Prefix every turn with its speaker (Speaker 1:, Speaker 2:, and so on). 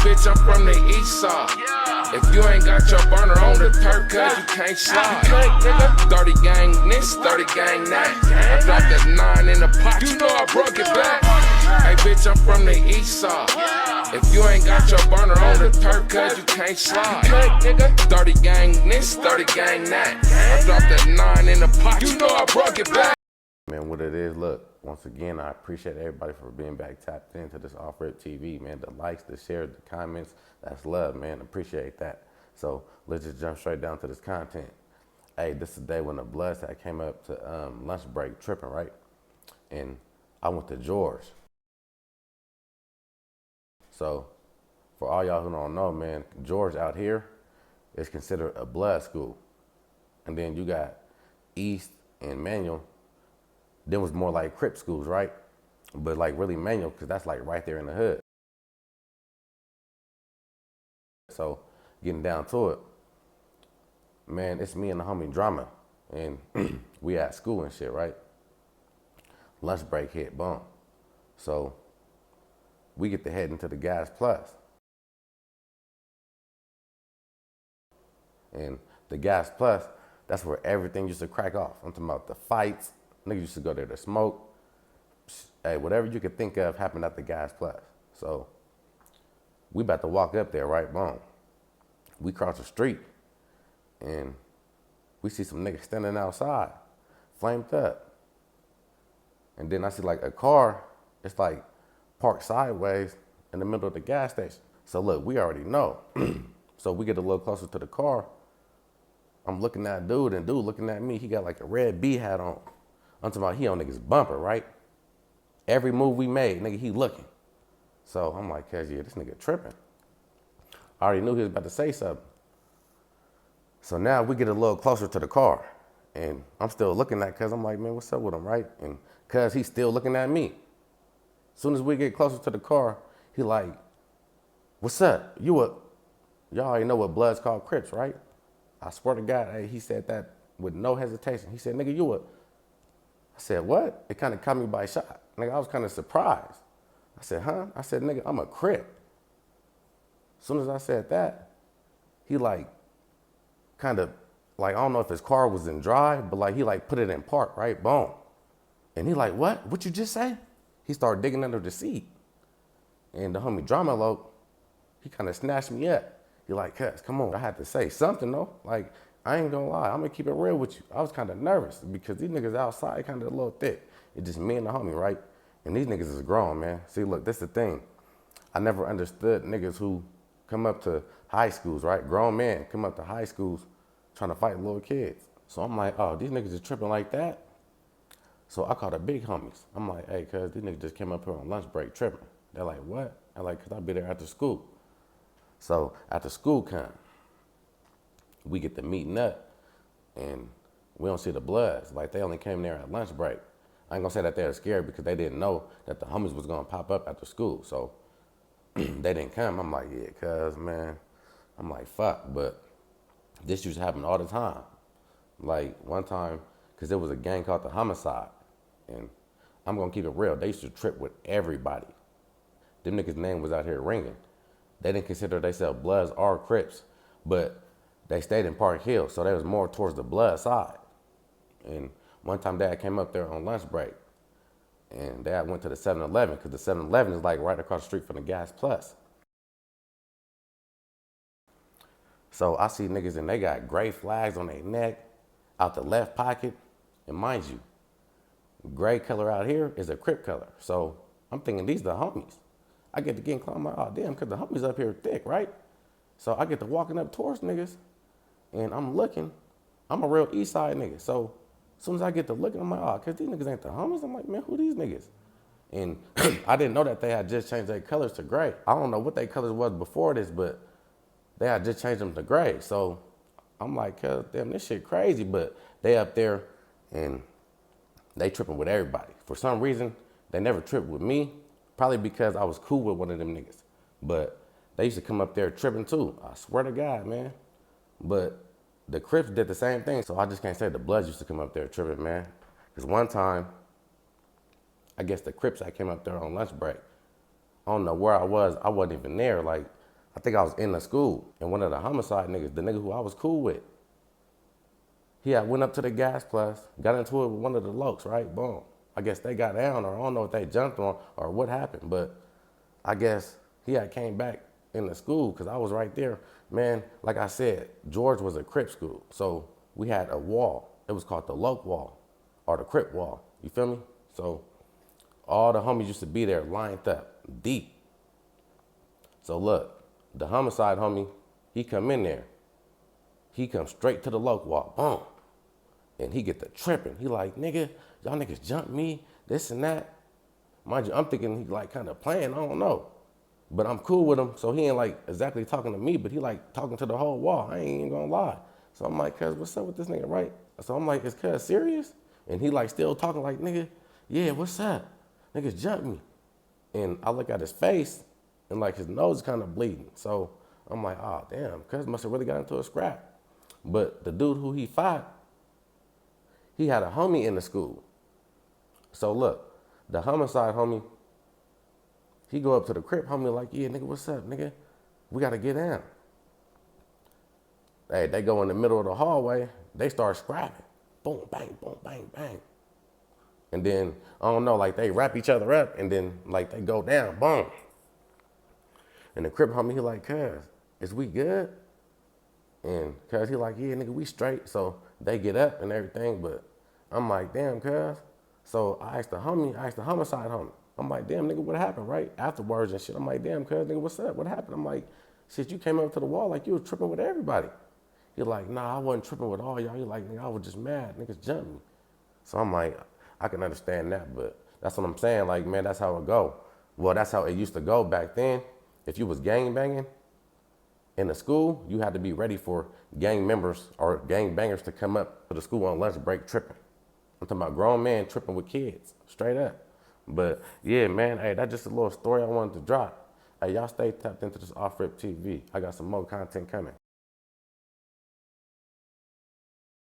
Speaker 1: bitch, I'm from the east side. If you ain't got your burner on the turf, cause you can't slide. 30 gang this, 30 gang that. I dropped a 9 in the pot, you know I broke it back. Hey bitch, I'm from the east side. If you ain't got your burner on the turf, cause you can't slide. 30 gang this, 30 gang that. I dropped a 9 in the pot, you know I broke it back.
Speaker 2: Man, what it is, look, once again, I appreciate everybody for being back tapped into this Off-Rip TV, man. The likes, the shares, the comments, that's love, man. Appreciate that. So let's just jump straight down to this content. Hey, this is the day when the Bloods had came up to lunch break tripping, right? And I went to George. So for all y'all who don't know, man, George out here is considered a blood school. And then you got East and Manual. Then was more like Crip schools, right? But like really Manual, because that's like right there in the hood. So getting down to it, man, it's me and the homie Drama. And we at school and shit, right? Lunch break hit, boom. So we get to head into the Gas Plus. And the Gas Plus, that's where everything used to crack off. I'm talking about the fights. Niggas used to go there to smoke. Hey, whatever you could think of happened at the Gas Plus. So we about to walk up there, right? Boom. We cross the street and we see some niggas standing outside, flamed up. And then I see like a car, it's like parked sideways in the middle of the gas station. So look, we already know. So we get a little closer to the car. I'm looking at dude and dude looking at me. He got like a red B hat on. I'm talking about he on niggas bumper, right? Every move we made, nigga, he looking. So I'm like, cuz yeah, this nigga tripping. I already knew he was about to say something. So now we get a little closer to the car and I'm still looking at cuz. I'm like, man, what's up with him, right? And cuz he's still looking at me. As soon as we get closer to the car, he like, what's up? Y'all already know what Bloods called Crips, right? I swear to God, hey, he said that with no hesitation. He said, nigga, you a... I said, what? It kind of caught me by shot. Nigga, I was kind of surprised. I said, huh? I said, nigga, I'm a Crip. As soon as I said that, he like, kind of, like, I don't know if his car was in drive, but like, he like put it in park, right? Boom. And he like, what? What you just say? He started digging under the seat. And the homie Drama Loc, he kind of snatched me up. He like, cuz, come on. I had to say something though. Like, I ain't gonna lie, I'm gonna keep it real with you. I was kind of nervous because these niggas outside kind of a little thick. It's just me and the homie, right? And these niggas is grown, man. See, look, this the thing. I never understood niggas who come up to high schools, right? Grown men come up to high schools trying to fight little kids. So I'm like, oh, these niggas is tripping like that? So I called the big homies. I'm like, hey, cuz, these niggas just came up here on lunch break tripping. They're like, what? I'm like, cuz I'll be there after school. So after school come, we get to meeting up and we don't see the Bloods. Like they only came there at lunch break. I ain't gonna say that they were scared because they didn't know that the homies was gonna pop up after school. So they didn't come. I'm like, yeah, cuz, man. I'm like, fuck, but this used to happen all the time. Like one time, cause there was a gang called the Homicide. And I'm gonna keep it real. They used to trip with everybody. Them niggas' name was out here ringing. They didn't consider themselves Bloods or Crips, but they stayed in Park Hill, so they was more towards the Blood side. And one time Dad came up there on lunch break, and Dad went to the 7-Eleven, because the 7-Eleven is like right across the street from the Gas Plus. So I see niggas and they got gray flags on their neck, out the left pocket, and mind you, gray color out here is a Crip color. So I'm thinking these are the homies. I get to getting close, I'm like, oh damn, cause the homies up here thick, right? So I get to walking up towards niggas and I'm looking, I'm a real east side nigga. So as soon as I get to looking, I'm like, oh, cause these niggas ain't the homies. I'm like, man, who these niggas? And I didn't know that they had just changed their colors to gray. I don't know what their colors was before this, but they had just changed them to gray. So I'm like, damn, this shit crazy, but they up there and they tripping with everybody. For some reason, they never tripped with me. Probably because I was cool with one of them niggas. But they used to come up there tripping too. I swear to God, man. But the Crips did the same thing. So I just can't say the Bloods used to come up there tripping, man. Because one time, I guess the Crips, I came up there on lunch break. I don't know where I was. I wasn't even there. Like, I think I was in the school, and one of the homicide niggas, the nigga who I was cool with, he had went up to the gas plus, got into it with one of the lokes, right? Boom. I guess they got down, or I don't know if they jumped on, or what happened, but I guess he had came back in the school, because I was right there. Man, like I said, George was a Crip school, so we had a wall. It was called the Loke wall, or the Crip wall, you feel me? So all the homies used to be there lined up, deep. So look, the homicide homie, he come in there. He come straight to the Loke wall, boom. And he get the tripping. He like, nigga, y'all niggas jumped me, this and that. Mind you, I'm thinking he like kind of playing, I don't know. But I'm cool with him, so he ain't like exactly talking to me, but he like talking to the whole wall. I ain't even gonna lie. So I'm like, cuz, what's up with this nigga, right? So I'm like, is cuz serious? And he like still talking like, nigga, yeah, what's up? Niggas jumped me. And I look at his face, and like his nose is kind of bleeding. So I'm like, oh damn, cuz must have really got into a scrap. But the dude who he fought, he had a homie in the school. So look, the homicide homie, he go up to the Crip homie like, yeah, nigga, what's up, nigga? We gotta get down. Hey, they go in the middle of the hallway, they start scrapping. Boom, bang, boom, bang, bang. And then, I don't know, like they wrap each other up and then like they go down, boom. And the Crip homie, he like, cuz, is we good? And cuz he like, yeah, nigga, we straight. So they get up and everything, but I'm like, damn, cuz. So I asked the homicide homie. I'm like, damn, nigga, what happened, right? Afterwards and shit, I'm like, damn, cuz, nigga, what's up? What happened? I'm like, shit, you came up to the wall like you was tripping with everybody. He like, nah, I wasn't tripping with all y'all. He like, nigga, I was just mad. Niggas jumped me. So I'm like, I can understand that, but that's what I'm saying. Like, man, that's how it go. Well, that's how it used to go back then. If you was gang banging in the school, you had to be ready for gang members or gang bangers to come up to the school on lunch break tripping. I'm talking about grown men tripping with kids, straight up. But yeah, man, hey, that's just a little story I wanted to drop. Hey, y'all stay tapped into this Off Rip TV. I got some more content coming.